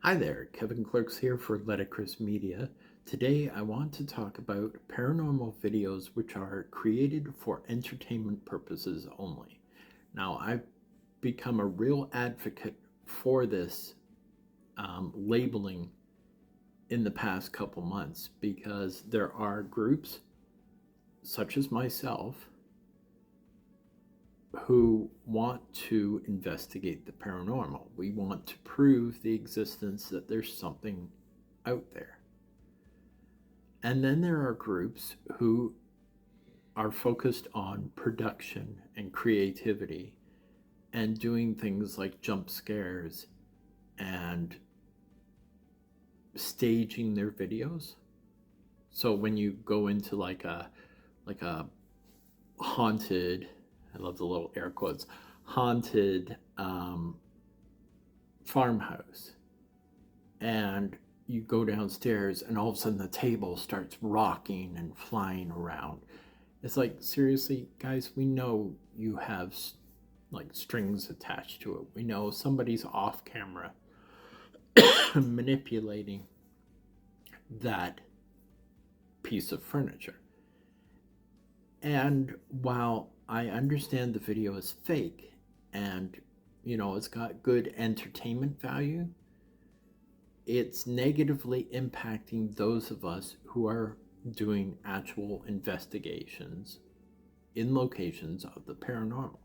Hi there, Kevin Klerks here for Ledicarus Media. Today I want to talk about paranormal videos which are created for entertainment purposes only. Now, I've become a real advocate for this labeling in the past couple months because there are groups such as myself who want to investigate the paranormal. We want to prove the existence that there's something out there. And then there are groups who are focused on production and creativity and doing things like jump scares and staging their videos. So when you go into like a haunted, I love the little air quotes, haunted farmhouse, and you go downstairs and all of a sudden the table starts rocking and flying around. It's like, seriously, guys, we know you have like strings attached to it. We know somebody's off camera manipulating that piece of furniture. And while I understand the video is fake and, it's got good entertainment value, it's negatively impacting those of us who are doing actual investigations in locations of the paranormal.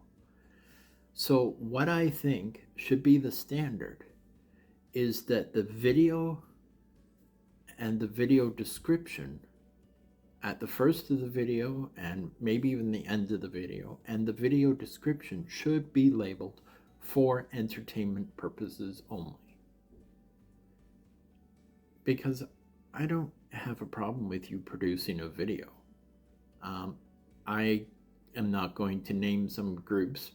So, what I think should be the standard is that the video and the video description at the first of the video and maybe even the end of the video, and the video description should be labeled for entertainment purposes only. Because I don't have a problem with you producing a video. I am not going to name some groups,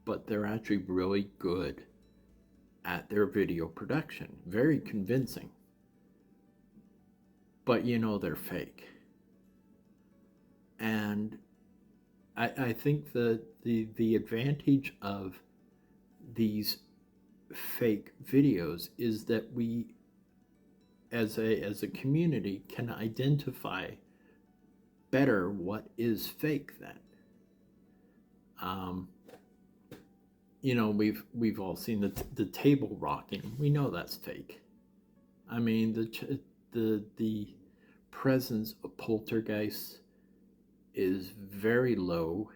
but they're actually really good at their video production. Very convincing. But they're fake. And I think the advantage of these fake videos is that we as a community can identify better what is fake then. We've all seen the table rocking. We know that's fake. I mean, the presence of poltergeists is very low,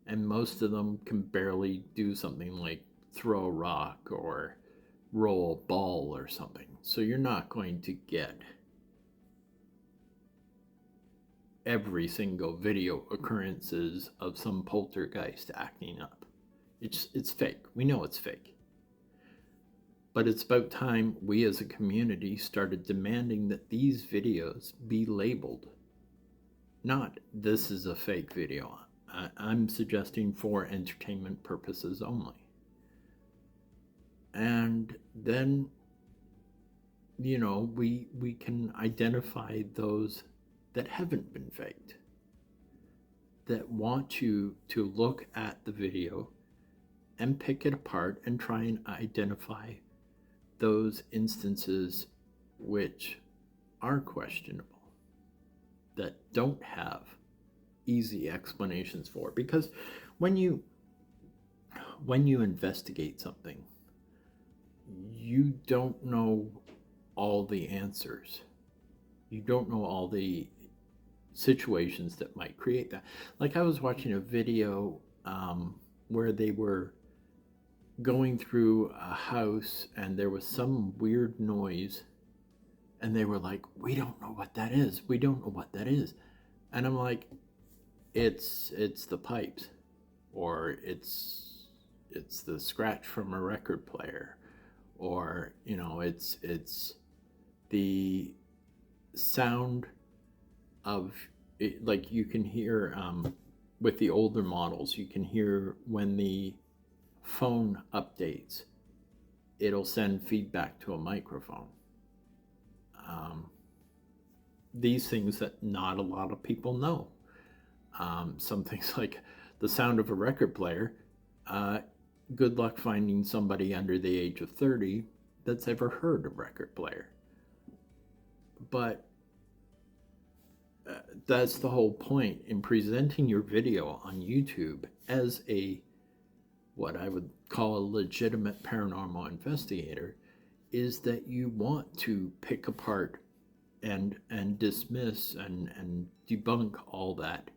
and most of them can barely do something like throw a rock or roll a ball or something. So you're not going to get every single video occurrences of some poltergeist acting up. It's fake. We know it's fake. But it's about time we as a community started demanding that these videos be labeled. Not, this is a fake video. I'm suggesting for entertainment purposes only. And then, we can identify those that haven't been faked, that want you to look at the video and pick it apart and try and identify those instances which are questionable, that don't have easy explanations for. Because when you investigate something, you don't know all the answers. You don't know all the situations that might create that. Like, I was watching a video where they were going through a house and there was some weird noise, and they were like, we don't know what that is. We don't know what that is. And I'm like, it's the pipes, or it's the scratch from a record player, or it's the sound of it. Like, you can hear with the older models, you can hear when the phone updates, it'll send feedback to a microphone. These things that not a lot of people know. Some things like the sound of a record player, good luck finding somebody under the age of 30 that's ever heard a record player. But that's the whole point in presenting your video on YouTube as what I would call a legitimate paranormal investigator, is that you want to pick apart and dismiss and debunk all that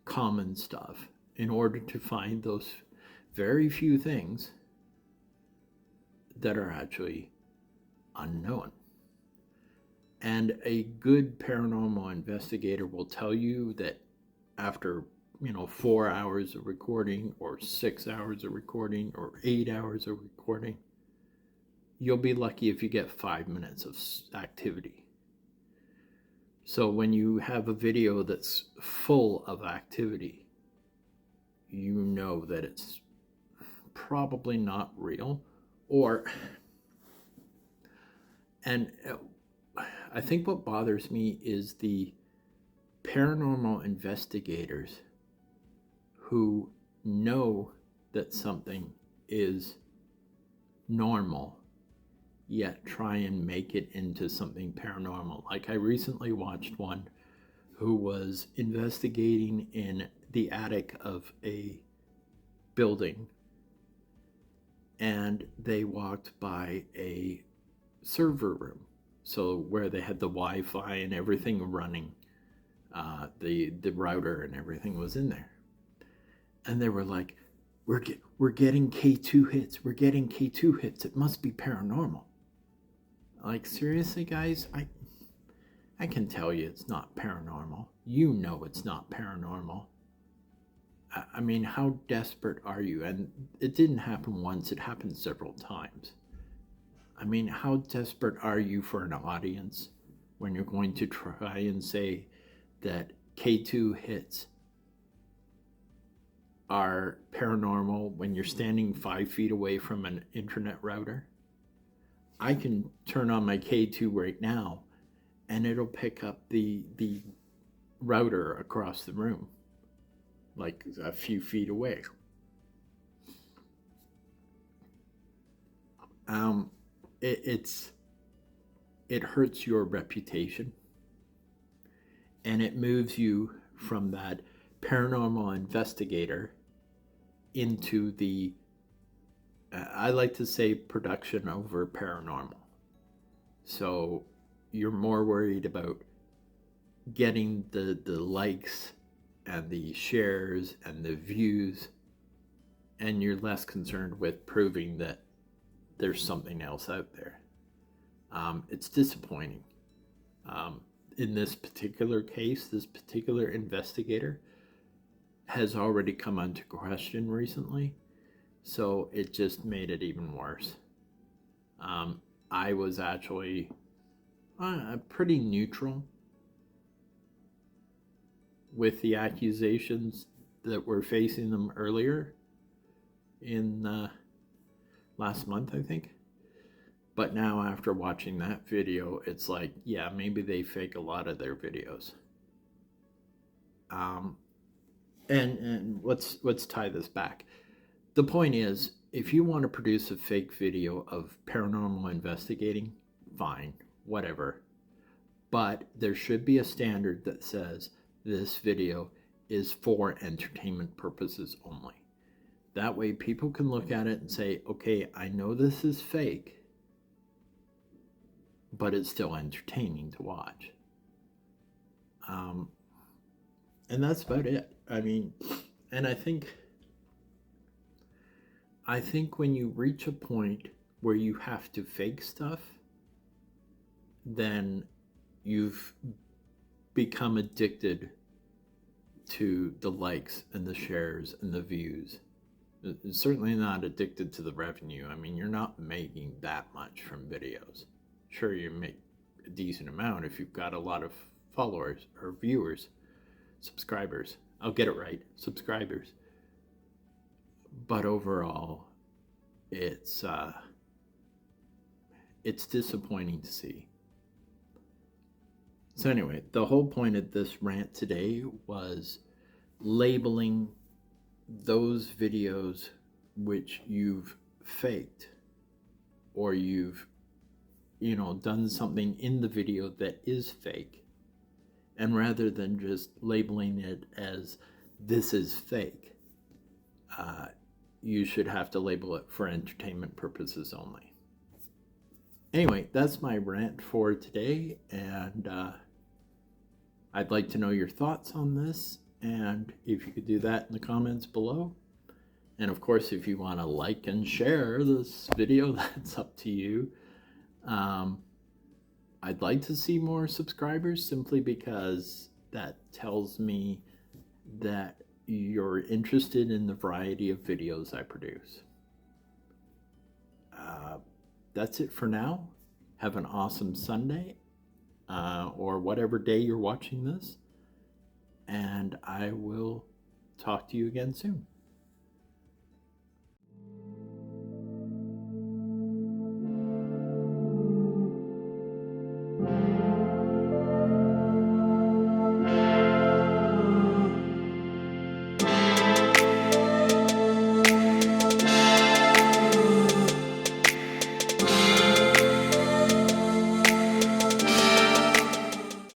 common stuff in order to find those very few things that are actually unknown. And a good paranormal investigator will tell you that after 4 hours of recording, or 6 hours of recording, or 8 hours of recording, you'll be lucky if you get 5 minutes of activity. So when you have a video that's full of activity, you know that it's probably not real. And I think what bothers me is the paranormal investigators who know that something is normal, yet try and make it into something paranormal. Like I recently watched one who was investigating in the attic of a building, and they walked by a server room, so where they had the Wi-Fi and everything running, the router and everything was in there, and they were like, we're getting K2 hits, we're getting K2 hits, it must be paranormal. Like, seriously, guys, I can tell you it's not paranormal. You know it's not paranormal. I mean, how desperate are you? And it didn't happen once, it happened several times. I mean, how desperate are you for an audience when you're going to try and say that K2 hits are paranormal when you're standing 5 feet away from an internet router? I can turn on my K2 right now and it'll pick up the router across the room, like a few feet away. It hurts your reputation, and it moves you from that paranormal investigator into the I like to say production over paranormal. So you're more worried about getting the likes and the shares and the views, and you're less concerned with proving that there's something else out there. It's disappointing. In this particular case, this particular investigator has already come under question recently, so it just made it even worse. I was actually pretty neutral with the accusations that were facing them earlier in last month, I think. But now, after watching that video, it's like, yeah, maybe they fake a lot of their videos. And let's tie this back. The point is, if you want to produce a fake video of paranormal investigating, fine, whatever. But there should be a standard that says this video is for entertainment purposes only. That way people can look at it and say, okay, I know this is fake, but it's still entertaining to watch. And that's about it. I mean, and I think when you reach a point where you have to fake stuff, then you've become addicted to the likes and the shares and the views. It's certainly not addicted to the revenue. I mean, you're not making that much from videos. Sure, you make a decent amount if you've got a lot of followers or viewers, subscribers. I'll get it right, subscribers. But overall, it's disappointing to see. So anyway, the whole point of this rant today was labeling those videos which you've faked or you've, done something in the video that is fake. And rather than just labeling it as this is fake, you should have to label it for entertainment purposes only. Anyway, that's my rant for today, and I'd like to know your thoughts on this, and if you could do that in the comments below. And of course, if you want to like and share this video, that's up to you. I'd like to see more subscribers, simply because that tells me that you're interested in the variety of videos I produce. That's it for now. Have an awesome Sunday, or whatever day you're watching this, and I will talk to you again soon.